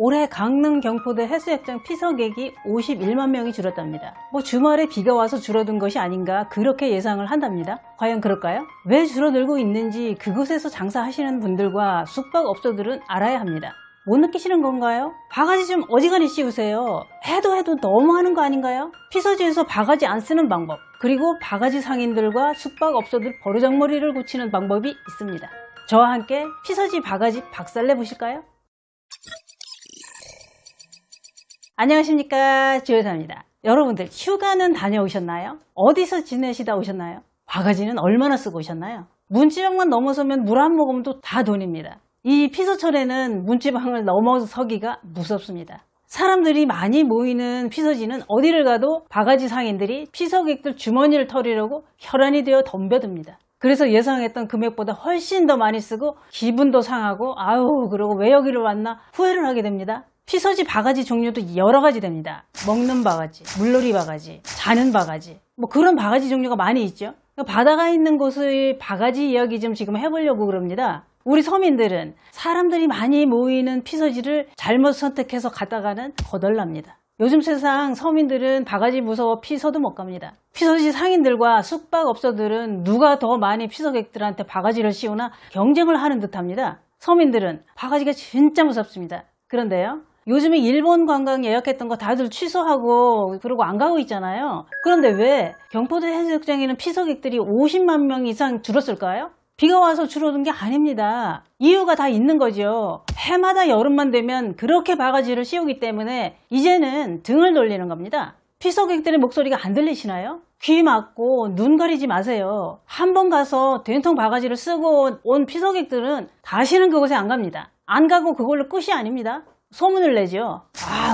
올해 강릉 경포대 해수욕장 피서객이 51만 명이 줄었답니다. 주말에 비가 와서 줄어든 것이 아닌가 그렇게 예상을 한답니다. 과연 그럴까요? 왜 줄어들고 있는지 그곳에서 장사하시는 분들과 숙박업소들은 알아야 합니다. 못 느끼시는 건가요? 바가지 좀 어지간히 씌우세요. 해도 너무하는 거 아닌가요? 피서지에서 바가지 안 쓰는 방법, 그리고 바가지 상인들과 숙박업소들 버르장머리를 고치는 방법이 있습니다. 저와 함께 피서지 바가지 박살내 보실까요? 안녕하십니까, 주여사입니다. 여러분들 휴가는 다녀오셨나요? 어디서 지내시다 오셨나요? 바가지는 얼마나 쓰고 오셨나요? 문지방만 넘어서면 물 한 모금도 다 돈입니다. 이 피서철에는 문지방을 넘어서기가 무섭습니다. 사람들이 많이 모이는 피서지는 어디를 가도 바가지 상인들이 피서객들 주머니를 털으려고 혈안이 되어 덤벼듭니다. 그래서 예상했던 금액보다 훨씬 더 많이 쓰고 기분도 상하고 그러고 왜 여기를 왔나 후회를 하게 됩니다. 피서지 바가지 종류도 여러 가지 됩니다. 먹는 바가지, 물놀이 바가지, 자는 바가지, 그런 바가지 종류가 많이 있죠. 바다가 있는 곳의 바가지 이야기 좀 지금 해보려고 그럽니다. 우리 서민들은 사람들이 많이 모이는 피서지를 잘못 선택해서 갔다가는 거덜납니다. 요즘 세상 서민들은 바가지 무서워 피서도 못 갑니다. 피서지 상인들과 숙박업소들은 누가 더 많이 피서객들한테 바가지를 씌우나 경쟁을 하는 듯합니다. 서민들은 바가지가 진짜 무섭습니다. 그런데요, 요즘에 일본 관광 예약했던 거 다들 취소하고 그러고 안 가고 있잖아요. 그런데 왜 경포대 해수욕장에는 피서객들이 50만 명 이상 줄었을까요? 비가 와서 줄어든 게 아닙니다. 이유가 다 있는 거죠. 해마다 여름만 되면 그렇게 바가지를 씌우기 때문에 이제는 등을 돌리는 겁니다. 피서객들의 목소리가 안 들리시나요? 귀 막고 눈 가리지 마세요. 한 번 가서 된통 바가지를 쓰고 온 피서객들은 다시는 그곳에 안 갑니다. 안 가고 그걸로 끝이 아닙니다. 소문을 내죠.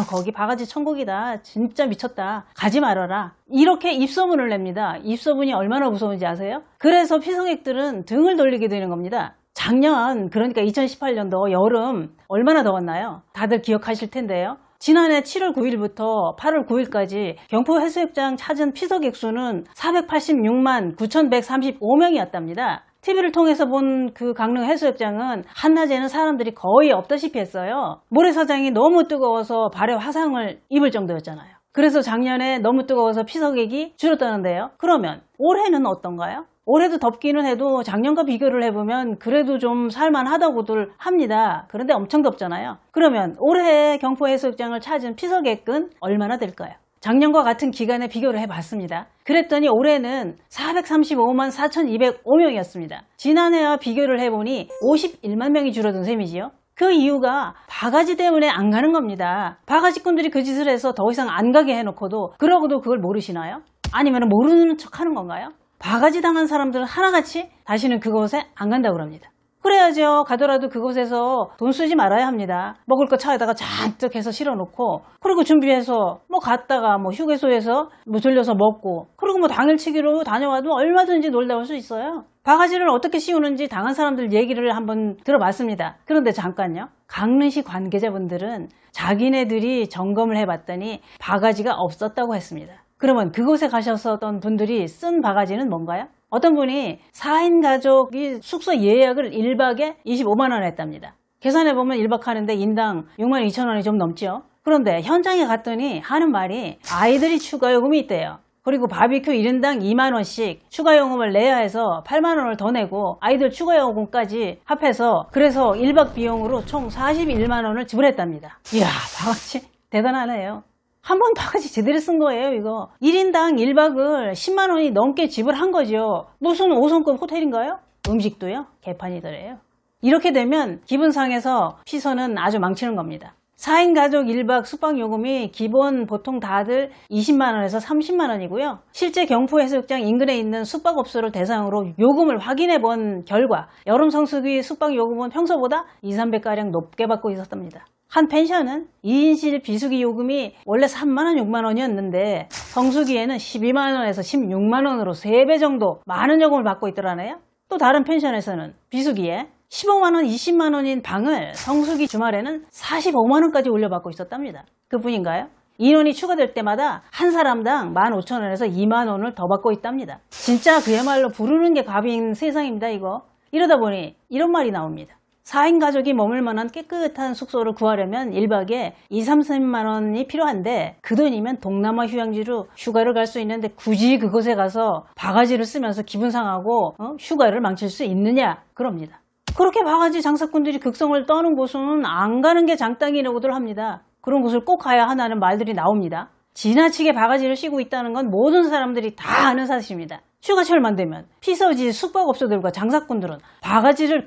거기 바가지 천국이다. 진짜 미쳤다. 가지 말아라. 이렇게 입소문을 냅니다. 입소문이 얼마나 무서운지 아세요? 그래서 피서객들은 등을 돌리게 되는 겁니다. 작년, 그러니까 2018년도 여름 얼마나 더웠나요? 다들 기억하실 텐데요. 지난해 7월 9일부터 8월 9일까지 경포 해수욕장 찾은 피서객 수는 486만 9,135명이었답니다. TV를 통해서 본 그 강릉 해수욕장은 한낮에는 사람들이 거의 없다시피 했어요. 모래사장이 너무 뜨거워서 발에 화상을 입을 정도였잖아요. 그래서 작년에 너무 뜨거워서 피서객이 줄었다는데요. 그러면 올해는 어떤가요? 올해도 덥기는 해도 작년과 비교를 해보면 그래도 좀 살만하다고들 합니다. 그런데 엄청 덥잖아요. 그러면 올해 경포 해수욕장을 찾은 피서객은 얼마나 될까요? 작년과 같은 기간에 비교를 해봤습니다. 그랬더니 올해는 435만 4,205명이었습니다. 지난해와 비교를 해보니 51만 명이 줄어든 셈이지요. 그 이유가 바가지 때문에 안 가는 겁니다. 바가지꾼들이 그 짓을 해서 더 이상 안 가게 해놓고도 그러고도 그걸 모르시나요? 아니면 모르는 척 하는 건가요? 바가지 당한 사람들은 하나같이 다시는 그곳에 안 간다고 합니다. 그래야죠. 가더라도 그곳에서 돈 쓰지 말아야 합니다. 먹을 거 차에다가 잔뜩 해서 실어놓고, 그리고 준비해서 갔다가 휴게소에서 졸려서 먹고, 그리고 당일치기로 다녀와도 얼마든지 놀다 올 수 있어요. 바가지를 어떻게 씌우는지 당한 사람들 얘기를 한번 들어봤습니다. 그런데 잠깐요. 강릉시 관계자분들은 자기네들이 점검을 해봤더니 바가지가 없었다고 했습니다. 그러면 그곳에 가셨었던 분들이 쓴 바가지는 뭔가요? 어떤 분이 4인 가족이 숙소 예약을 1박에 25만 원 했답니다. 계산해보면 1박 하는데 인당 6만 2천 원이 좀 넘죠. 그런데 현장에 갔더니 하는 말이 아이들이 추가 요금이 있대요. 그리고 바비큐 1인당 2만 원씩 추가 요금을 내야 해서 8만 원을 더 내고 아이들 추가 요금까지 합해서 그래서 1박 비용으로 총 41만 원을 지불했답니다. 이야, 바가지 대단하네요. 한 번 바가지 제대로 쓴 거예요, 이거. 1인당 1박을 10만 원이 넘게 지불한 거죠. 무슨 5성급 호텔인가요? 음식도요? 개판이더래요. 이렇게 되면 기분 상해서 피서는 아주 망치는 겁니다. 4인 가족 1박 숙박요금이 기본 보통 다들 20만 원에서 30만 원이고요. 실제 경포 해수욕장 인근에 있는 숙박업소를 대상으로 요금을 확인해 본 결과 여름 성수기 숙박요금은 평소보다 2~3배가량 높게 받고 있었답니다. 한 펜션은 2인실 비수기 요금이 원래 3만 원, 6만 원이었는데 성수기에는 12만 원에서 16만 원으로 3배 정도 많은 요금을 받고 있더라네요. 또 다른 펜션에서는 비수기에 15만 원, 20만 원인 방을 성수기 주말에는 45만 원까지 올려받고 있었답니다. 그뿐인가요? 인원이 추가될 때마다 한 사람당 15,000원에서 2만 원을 더 받고 있답니다. 진짜 그야말로 부르는 게 갑인 세상입니다, 이거. 이러다 보니 이런 말이 나옵니다. 4인 가족이 머물 만한 깨끗한 숙소를 구하려면 1박에 2, 30만 원이 필요한데 그 돈이면 동남아 휴양지로 휴가를 갈 수 있는데 굳이 그곳에 가서 바가지를 쓰면서 기분 상하고 휴가를 망칠 수 있느냐 그럽니다. 그렇게 바가지 장사꾼들이 극성을 떠는 곳은 안 가는 게 장땅이라고들 합니다. 그런 곳을 꼭 가야 하나는 말들이 나옵니다. 지나치게 바가지를 씌고 있다는 건 모든 사람들이 다 아는 사실입니다. 휴가철만 되면 피서지 숙박업소들과 장사꾼들은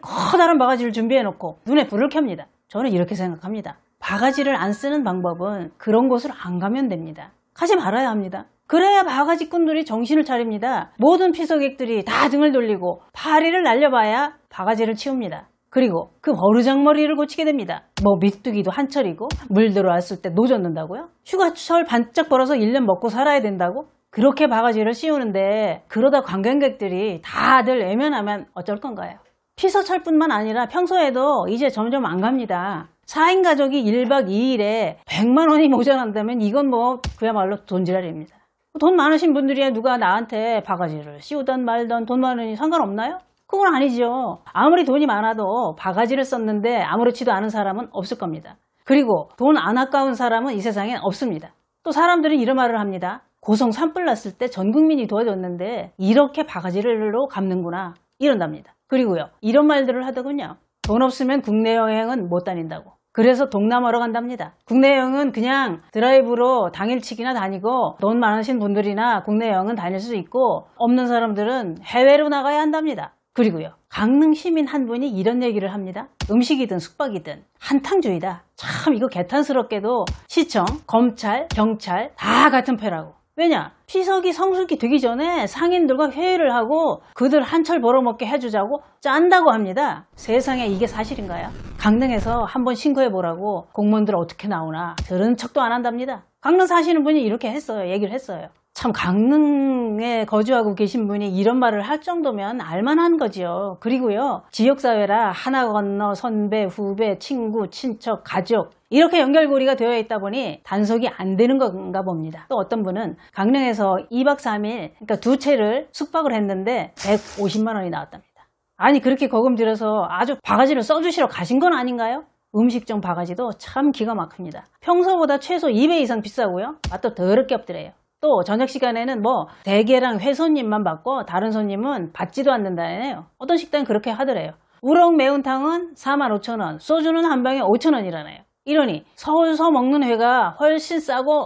커다란 바가지를 준비해놓고 눈에 불을 켭니다. 저는 이렇게 생각합니다. 바가지를 안 쓰는 방법은 그런 곳을 안 가면 됩니다. 가지 말아야 합니다. 그래야 바가지꾼들이 정신을 차립니다. 모든 피서객들이 다 등을 돌리고 파리를 날려봐야 바가지를 치웁니다. 그리고 그 버르장머리를 고치게 됩니다. 뭐 밑두기도 한철이고 물 들어왔을 때 노젓는다고요? 휴가철 반짝 벌어서 1년 먹고 살아야 된다고? 그렇게 바가지를 씌우는데 그러다 관광객들이 다들 외면하면 어쩔 건가요? 피서철뿐만 아니라 평소에도 이제 점점 안 갑니다. 4인 가족이 1박 2일에 100만 원이 모자란다면 이건 뭐 그야말로 돈지랄입니다. 돈 많으신 분들이야 누가 나한테 바가지를 씌우던 말던 돈 많으니 상관없나요? 그건 아니죠. 아무리 돈이 많아도 바가지를 썼는데 아무렇지도 않은 사람은 없을 겁니다. 그리고 돈 안 아까운 사람은 이 세상엔 없습니다. 또 사람들은 이런 말을 합니다. 고성 산불 났을 때 전 국민이 도와줬는데 이렇게 바가지로 갚는구나 이런답니다. 그리고요 이런 말들을 하더군요. 돈 없으면 국내 여행은 못 다닌다고. 그래서 동남아로 간답니다. 국내 여행은 그냥 드라이브로 당일치기나 다니고 돈 많으신 분들이나 국내 여행은 다닐 수 있고 없는 사람들은 해외로 나가야 한답니다. 그리고요 강릉 시민 한 분이 이런 얘기를 합니다. 음식이든 숙박이든 한탕주의다. 참 이거 개탄스럽게도 시청, 검찰, 경찰 다 같은 패라고. 왜냐? 피서기 성수기 되기 전에 상인들과 회의를 하고 그들 한철 벌어먹게 해주자고 짠다고 합니다. 세상에 이게 사실인가요? 강릉에서 한번 신고해보라고 공무원들 어떻게 나오나 들은 척도 안 한답니다. 강릉 사시는 분이 이렇게 했어요. 얘기를 했어요. 참 강릉에 거주하고 계신 분이 이런 말을 할 정도면 알만한 거지요. 그리고요 지역사회라 하나 건너 선배, 후배, 친구, 친척, 가족 이렇게 연결고리가 되어 있다 보니 단속이 안 되는 건가 봅니다. 또 어떤 분은 강릉에서 2박 3일 그러니까 두 채를 숙박을 했는데 150만 원이 나왔답니다. 아니 그렇게 거금 들여서 아주 바가지를 써주시러 가신 건 아닌가요? 음식점 바가지도 참 기가 막힙니다. 평소보다 최소 2배 이상 비싸고요 맛도 더럽게 없더래요. 또 저녁 시간에는 뭐 대게랑 회 손님만 받고 다른 손님은 받지도 않는다네요. 어떤 식당은 그렇게 하더래요. 우럭 매운탕은 45,000원, 소주는 한 병에 5,000원이라네요. 이러니 서울서 먹는 회가 훨씬 싸고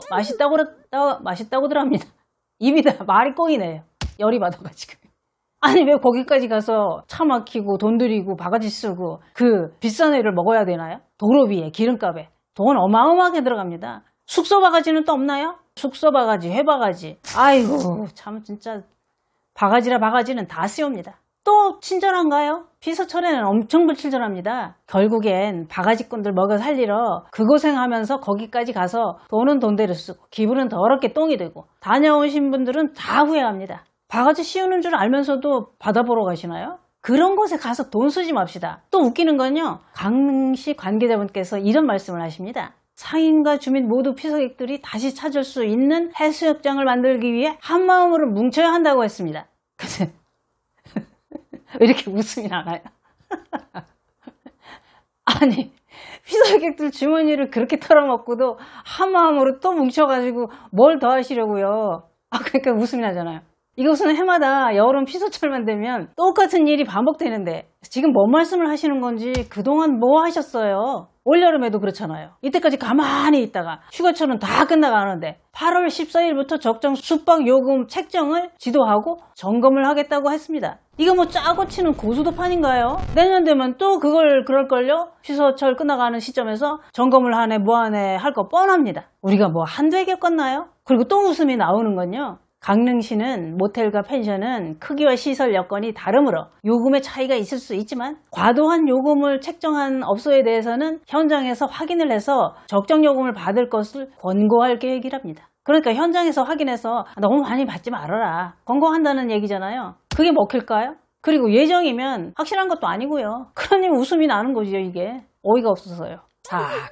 맛있다고들 합니다. 입이 다 말이 꼬이네요. 열이 받아가지고. 아니 왜 거기까지 가서 차 막히고 돈 들이고 바가지 쓰고 그 비싼 회를 먹어야 되나요? 도로비에 기름값에 돈 어마어마하게 들어갑니다. 숙소 바가지는 또 없나요? 숙소 바가지, 회 바가지. 아이고 참 진짜 바가지라 바가지는 다 쓰옵니다. 또 친절한가요? 피서철에는 엄청 불친절합니다. 결국엔 바가지꾼들 먹여 살리러 그 고생하면서 거기까지 가서 돈은 돈대로 쓰고 기분은 더럽게 똥이 되고 다녀오신 분들은 다 후회합니다. 바가지 씌우는 줄 알면서도 바다 보러 가시나요? 그런 곳에 가서 돈 쓰지 맙시다. 또 웃기는 건요. 강릉시 관계자분께서 이런 말씀을 하십니다. 상인과 주민 모두 피서객들이 다시 찾을 수 있는 해수욕장을 만들기 위해 한마음으로 뭉쳐야 한다고 했습니다. 왜 이렇게 웃음이 나나요? 아니 피서객들 주머니를 그렇게 털어먹고도 한마음으로 또 뭉쳐가지고 뭘 더 하시려고요. 그러니까 웃음이 나잖아요. 이것은 해마다 여름 피서철만 되면 똑같은 일이 반복되는데 지금 뭔 말씀을 하시는 건지 그동안 뭐 하셨어요? 올여름에도 그렇잖아요. 이때까지 가만히 있다가 휴가철은 다 끝나가는데 8월 14일부터 적정 숙박 요금 책정을 지도하고 점검을 하겠다고 했습니다. 이거 뭐 짜고 치는 고수도판인가요? 내년 되면 또 그럴걸요? 휴서철 끝나가는 시점에서 점검을 하네 뭐하네 할 거 뻔합니다. 우리가 뭐 한두 해 겪었나요? 그리고 또 웃음이 나오는 건요. 강릉시는 모텔과 펜션은 크기와 시설 여건이 다르므로 요금의 차이가 있을 수 있지만 과도한 요금을 책정한 업소에 대해서는 현장에서 확인을 해서 적정 요금을 받을 것을 권고할 계획이랍니다. 그러니까 현장에서 확인해서 너무 많이 받지 말아라 권고한다는 얘기잖아요. 그게 먹힐까요? 그리고 예정이면 확실한 것도 아니고요. 그러니 웃음이 나는 거죠. 이게 어이가 없어서요.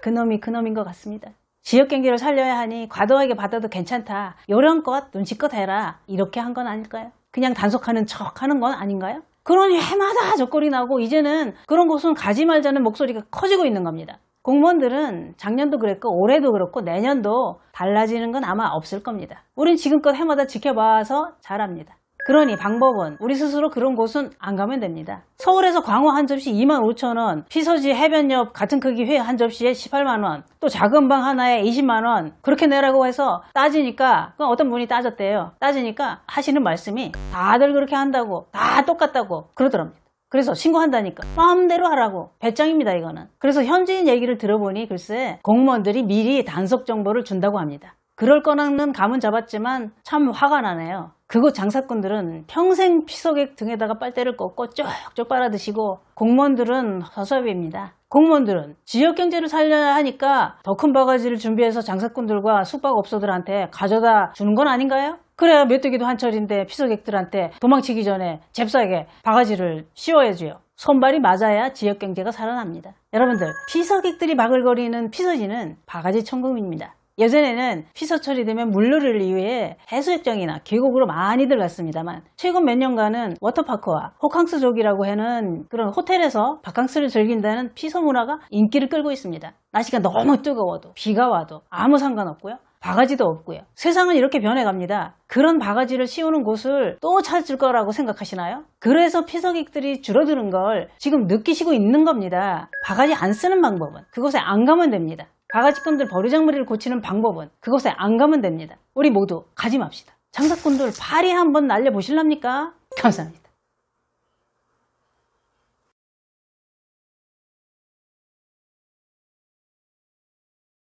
그놈이 그놈인 것 같습니다. 지역 경기를 살려야 하니 과도하게 받아도 괜찮다. 요령껏 눈치껏 해라. 이렇게 한 건 아닐까요? 그냥 단속하는 척 하는 건 아닌가요? 그러니 해마다 적거리 나고 이제는 그런 곳은 가지 말자는 목소리가 커지고 있는 겁니다. 공무원들은 작년도 그랬고 올해도 그렇고 내년도 달라지는 건 아마 없을 겁니다. 우린 지금껏 해마다 지켜봐서 잘 압니다. 그러니 방법은 우리 스스로 그런 곳은 안 가면 됩니다. 서울에서 광어 한 접시 25,000원, 피서지 해변옆 같은 크기 회 한 접시에 18만원, 또 작은 방 하나에 20만원 그렇게 내라고 해서 따지니까 어떤 분이 따졌대요. 따지니까 하시는 말씀이 다들 그렇게 한다고, 다 똑같다고 그러더랍니다. 그래서 신고한다니까 마음대로 하라고. 배짱입니다 이거는. 그래서 현지인 얘기를 들어보니 글쎄 공무원들이 미리 단속 정보를 준다고 합니다. 그럴 거라는 감은 잡았지만 참 화가 나네요. 그곳 장사꾼들은 평생 피서객 등에다가 빨대를 꽂고 쪽쪽 빨아드시고 공무원들은 허수아비입니다. 공무원들은 지역경제를 살려야 하니까 더 큰 바가지를 준비해서 장사꾼들과 숙박업소들한테 가져다 주는 건 아닌가요? 그래야 메뚜기도 한철인데 피서객들한테 도망치기 전에 잽싸게 바가지를 씌워야지요. 손발이 맞아야 지역경제가 살아납니다. 여러분들, 피서객들이 바글거리는 피서지는 바가지 천국입니다. 예전에는 피서철이 되면 물놀이를 위해 해수욕장이나 계곡으로 많이들 갔습니다만 최근 몇 년간은 워터파크와 호캉스족이라고 하는 그런 호텔에서 바캉스를 즐긴다는 피서 문화가 인기를 끌고 있습니다. 날씨가 너무 뜨거워도 비가 와도 아무 상관없고요. 바가지도 없고요. 세상은 이렇게 변해갑니다. 그런 바가지를 씌우는 곳을 또 찾을 거라고 생각하시나요? 그래서 피서객들이 줄어드는 걸 지금 느끼시고 있는 겁니다. 바가지 안 쓰는 방법은 그곳에 안 가면 됩니다. 바가지꾼들 버르장머리를 고치는 방법은 그곳에 안 가면 됩니다. 우리 모두 가지 맙시다. 장사꾼들 파리 한번 날려보실랍니까? 감사합니다.